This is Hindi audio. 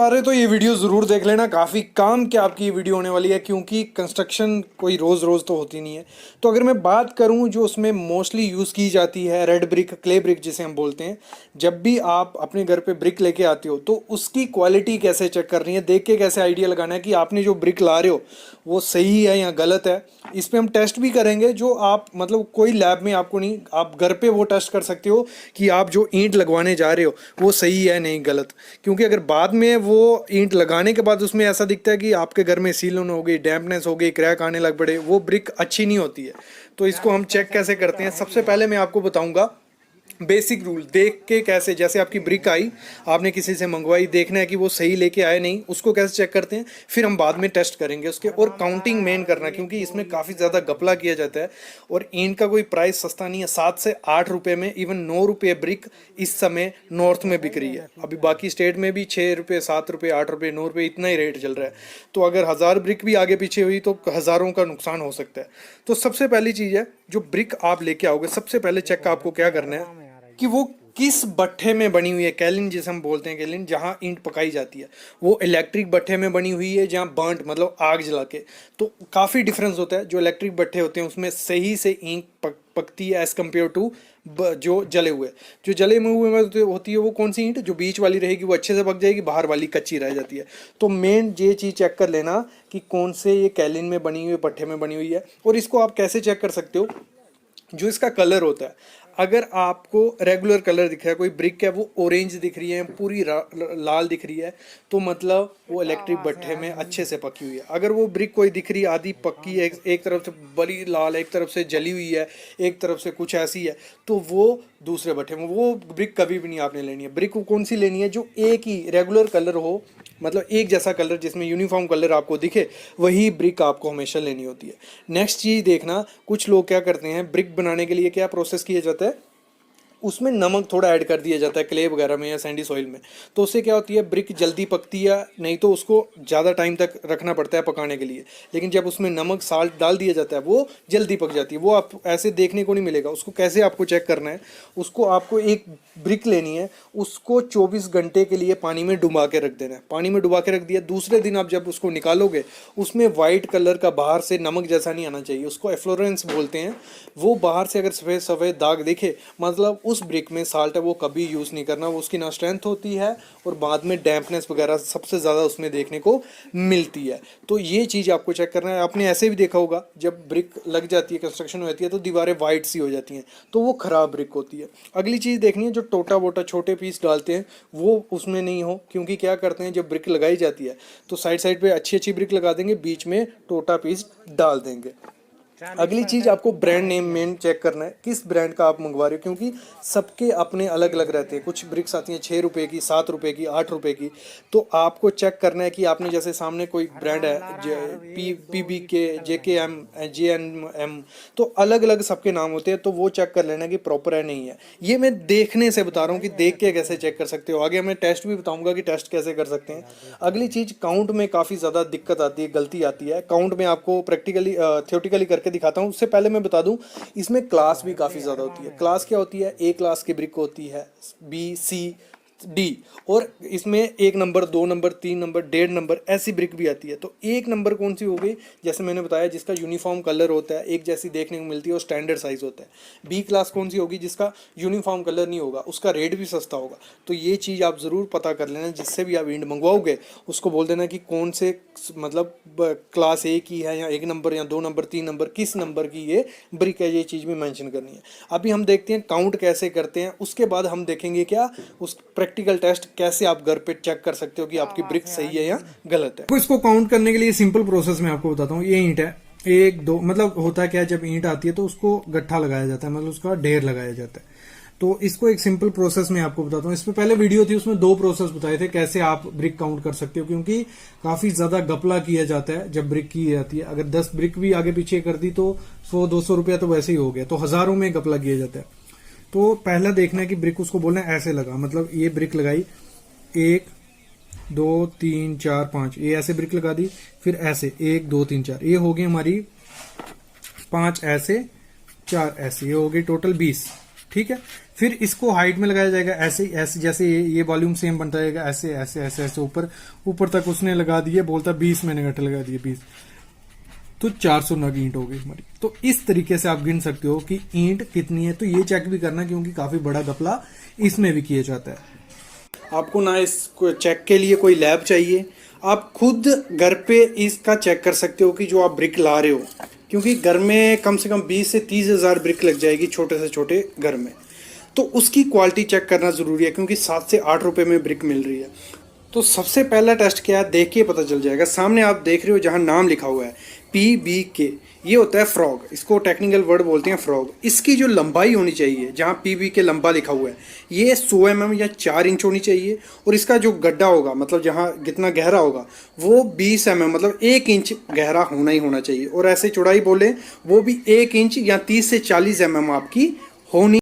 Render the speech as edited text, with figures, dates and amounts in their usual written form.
पा रहे तो ये वीडियो ज़रूर देख लेना, काफ़ी काम की आपकी ये वीडियो होने वाली है, क्योंकि कंस्ट्रक्शन कोई रोज़ रोज़ तो होती नहीं है। तो अगर मैं बात करूं जो उसमें मोस्टली यूज़ की जाती है, रेड ब्रिक, क्ले ब्रिक जिसे हम बोलते हैं। जब भी आप अपने घर पे ब्रिक लेके आते हो तो उसकी क्वालिटी कैसे चेक करनी है, देख के कैसे आइडिया लगाना है कि आपने जो ब्रिक ला रहे हो वो सही है या गलत है। इस पर हम टेस्ट भी करेंगे, जो आप मतलब कोई लैब में आपको नहीं, आप घर पे वो टेस्ट कर सकते हो कि आप जो ईंट लगवाने जा रहे हो वो सही है नहीं गलत। क्योंकि अगर बाद में वो ईंट लगाने के बाद उसमें ऐसा दिखता है कि आपके घर में सीलन हो गई, डैम्पनेस हो गई, क्रैक आने लग पड़े, वो ब्रिक अच्छी नहीं होती है। तो इसको हम चेक कैसे करते हैं, सबसे पहले मैं आपको बताऊंगा बेसिक रूल। देख के कैसे, जैसे आपकी ब्रिक आई, आपने किसी से मंगवाई, देखना है कि वो सही लेके आए नहीं, उसको कैसे चेक करते हैं, फिर हम बाद में टेस्ट करेंगे उसके। और काउंटिंग मेन करना, क्योंकि इसमें काफ़ी ज़्यादा घपला किया जाता है और ईंट का कोई प्राइस सस्ता नहीं है। 7 से 8 रुपये में, इवन 9 रुपये ब्रिक इस समय नॉर्थ में बिक रही है। अभी बाकी स्टेट में भी 6 रुपये, 7 रुपये, 8 रुपये, 9 रुपये इतना ही रेट चल रहा है। तो अगर 1000 ब्रिक भी आगे पीछे हुई तो हज़ारों का नुकसान हो सकता है। तो सबसे पहली चीज़ है, जो ब्रिक आप लेके आओगे सबसे पहले चेक आपको क्या करना है कि वो किस भट्ठे में बनी हुई है। कैलिन जिसे हम बोलते हैं, कैलिन जहाँ ईंट पकाई जाती है, वो इलेक्ट्रिक भट्ठे में बनी हुई है जहाँ बर्nt मतलब आग जला के। तो काफ़ी डिफरेंस होता है। जो इलेक्ट्रिक भट्ठे होते हैं उसमें सही से ईंट पकती है एज़ कम्पेयर टू जो जले हुए। जो जले हुए में होती है वो कौन सी ईंट, जो बीच वाली रहेगी वो अच्छे से पक जाएगी, बाहर वाली कच्ची रह जाती है। तो मेन ये चीज़ चेक कर लेना कि कौन से ये कैलिन में बनी हुई, भट्ठे में बनी हुई है। और इसको आप कैसे चेक कर सकते हो, जो इसका कलर होता है। अगर आपको रेगुलर कलर दिख रहा है, कोई ब्रिक है वो ऑरेंज दिख रही है, पूरी लाल दिख रही है, तो मतलब वो इलेक्ट्रिक भट्ठे में अच्छे से पकी हुई है। अगर वो ब्रिक कोई दिख रही है आधी पक्की है, एक तरफ से बड़ी लाल, एक तरफ से जली हुई है, एक तरफ से कुछ ऐसी है, तो वो दूसरे भट्ठे में, वो ब्रिक कभी भी नहीं आपने लेनी है। ब्रिक कौन सी लेनी है, जो एक ही रेगुलर कलर हो, मतलब एक जैसा कलर, जिसमें यूनिफॉर्म कलर आपको दिखे, वही ब्रिक आपको हमेशा लेनी होती है। नेक्स्ट चीज़ देखना, कुछ लोग क्या करते हैं, ब्रिक बनाने के लिए क्या प्रोसेस किया जाता है, उसमें नमक थोड़ा ऐड कर दिया जाता है क्ले वगैरह में या सैंडी सॉइल में। तो उससे क्या होती है, ब्रिक जल्दी पकती है, नहीं तो उसको ज़्यादा टाइम तक रखना पड़ता है पकाने के लिए। लेकिन जब उसमें नमक, साल्ट डाल दिया जाता है वो जल्दी पक जाती है। वो आप ऐसे देखने को नहीं मिलेगा। उसको कैसे आपको चेक करना है, उसको आपको एक ब्रिक लेनी है, उसको 24 घंटे के लिए पानी में डुबा के रख देना है। पानी में डुबा के रख दिया, दूसरे दिन आप जब उसको निकालोगे उसमें वाइट कलर का बाहर से नमक जैसा नहीं आना चाहिए, उसको एफ्लोरेंस बोलते हैं। वो बाहर से अगर सफ़ेद सफ़ेद दाग दिखे, मतलब उस ब्रिक में साल्ट है, वो कभी यूज़ नहीं करना। वो उसकी ना स्ट्रेंथ होती है और बाद में डैम्पनेस वगैरह सबसे ज़्यादा उसमें देखने को मिलती है। तो ये चीज़ आपको चेक करना है। आपने ऐसे भी देखा होगा, जब ब्रिक लग जाती है, कंस्ट्रक्शन हो जाती है, तो दीवारें वाइट सी हो जाती हैं, तो वो ख़राब ब्रिक होती है। अगली चीज़ देखनी है, जो टोटा वोटा छोटे पीस डालते हैं वो उसमें नहीं हो। क्योंकि क्या करते हैं, जब ब्रिक लगाई जाती है तो साइड साइड पे अच्छी अच्छी ब्रिक लगा देंगे, बीच में टोटा पीस डाल देंगे। अगली चीज़ आपको ब्रांड नेम मेन चेक करना है, किस ब्रांड का आप मंगवा रहे हो, क्योंकि सबके अपने अलग अलग रहते हैं। कुछ ब्रिक्स आती हैं 6 रुपये की, 7 रुपये की, 8 रुपये की। तो आपको चेक करना है कि आपने, जैसे सामने कोई ब्रांड है PBK, JKM, JNM, तो अलग अलग सबके नाम होते हैं। तो वो चेक कर लेना कि प्रॉपर है नहीं है। ये मैं देखने से बता रहा हूँ कि देख के कैसे चेक कर सकते हो। आगे मैं टेस्ट भी बताऊँगा कि टेस्ट कैसे कर सकते हैं। अगली चीज़, काउंट में काफ़ी ज़्यादा दिक्कत आती है, गलती आती है। काउंट में आपको प्रैक्टिकली थियोटिकली करके दिखाता हूँ। उससे पहले मैं बता दूं, इसमें क्लास भी काफ़ी ज़्यादा होती है। क्लास क्या होती है, A क्लास की ब्रिक होती है, B, C, D, और इसमें 1 नंबर, 2 नंबर, 3 नंबर, 1.5 नंबर ऐसी ब्रिक भी आती है। तो 1 नंबर कौन सी हो गई, जैसे मैंने बताया, जिसका यूनिफॉर्म कलर होता है, एक जैसी देखने को मिलती है और स्टैंडर्ड साइज होता है। B क्लास कौन सी होगी, जिसका यूनिफॉर्म कलर नहीं होगा, उसका रेट भी सस्ता होगा। तो ये चीज़ आप ज़रूर पता कर लेना, जिससे भी आप ईंट मंगवाओगे उसको बोल देना कि कौन से मतलब क्लास A की है, या 1 नंबर, या 2 नंबर, 3 नंबर, किस नंबर की ये ब्रिक है, ये चीज़ भी मेंशन करनी है। अभी हम देखते हैं काउंट कैसे करते हैं, उसके बाद हम देखेंगे क्या उस प्रैक्टिकल टेस्ट कैसे आप घर पे चेक कर सकते हो कि आपकी ब्रिक सही है या गलत है। तो इसको काउंट करने के लिए सिंपल प्रोसेस मैं आपको बताता हूँ। ये ईंट है 1 2, मतलब होता क्या है, जब ईंट आती है तो उसको गट्ठा लगाया जाता है, मतलब उसका ढेर लगाया जाता है। तो इसको एक सिंपल प्रोसेस में आपको बताता हूँ। इसमें पहले वीडियो थी, उसमें 2 प्रोसेस बताए थे कैसे आप ब्रिक काउंट कर सकते हो, क्योंकि काफी ज्यादा घपला किया जाता है जब ब्रिक की जाती है। अगर 10 ब्रिक भी आगे पीछे कर दी तो 100-200 रुपया तो वैसे ही हो गया, तो हजारों में घपला किया जाता है। तो पहला देखना है कि ब्रिक, उसको बोलना है ऐसे लगा, मतलब ये ब्रिक लगाई 1 2 3 4 5, ये ऐसे ब्रिक लगा दी, फिर ऐसे 1 2 3 4, ये हो गई हमारी 5 ऐसे, 4 ऐसे, ये हो गई टोटल 20। ठीक है। फिर इसको हाइट में लगाया जाएगा ऐसे ऐसे, जैसे ये वॉल्यूम सेम बनता जाएगा ऐसे ऐसे ऐसे ऐसे ऊपर ऊपर तक उसने लगा दिए, बोलता 20 मैंने गट्टे लगा दिए 20, तो 400 नग ईंट हो गई हमारी। तो इस तरीके से आप गिन सकते हो कि ईंट कितनी है। तो ये चेक भी करना क्योंकि काफी बड़ा घपला इसमें भी किया जाता है। आपको ना इसको चेक के लिए कोई लैब चाहिए, आप खुद घर पे इसका चेक कर सकते हो कि जो आप ब्रिक ला रहे हो, क्योंकि घर में कम से कम 20 से 30 हज़ार ब्रिक लग जाएगी छोटे से छोटे घर में। तो उसकी क्वालिटी चेक करना ज़रूरी है, क्योंकि 7 से 8 रुपए में ब्रिक मिल रही है। तो सबसे पहला टेस्ट क्या है, देख के पता चल जाएगा। सामने आप देख रहे हो जहाँ नाम लिखा हुआ है PBK, ये होता है फ्रॉग, इसको टेक्निकल वर्ड बोलते हैं फ्रॉग। इसकी जो लंबाई होनी चाहिए, जहाँ PBK लंबा लिखा हुआ है, ये 100 mm या 4 इंच होनी चाहिए। और इसका जो गड्ढा होगा, मतलब जहाँ कितना गहरा होगा, वो 20 mm मतलब 1 इंच गहरा होना ही होना चाहिए। और ऐसे चौड़ाई बोले वो भी 1 इंच या 30 से 40 mm आपकी होनी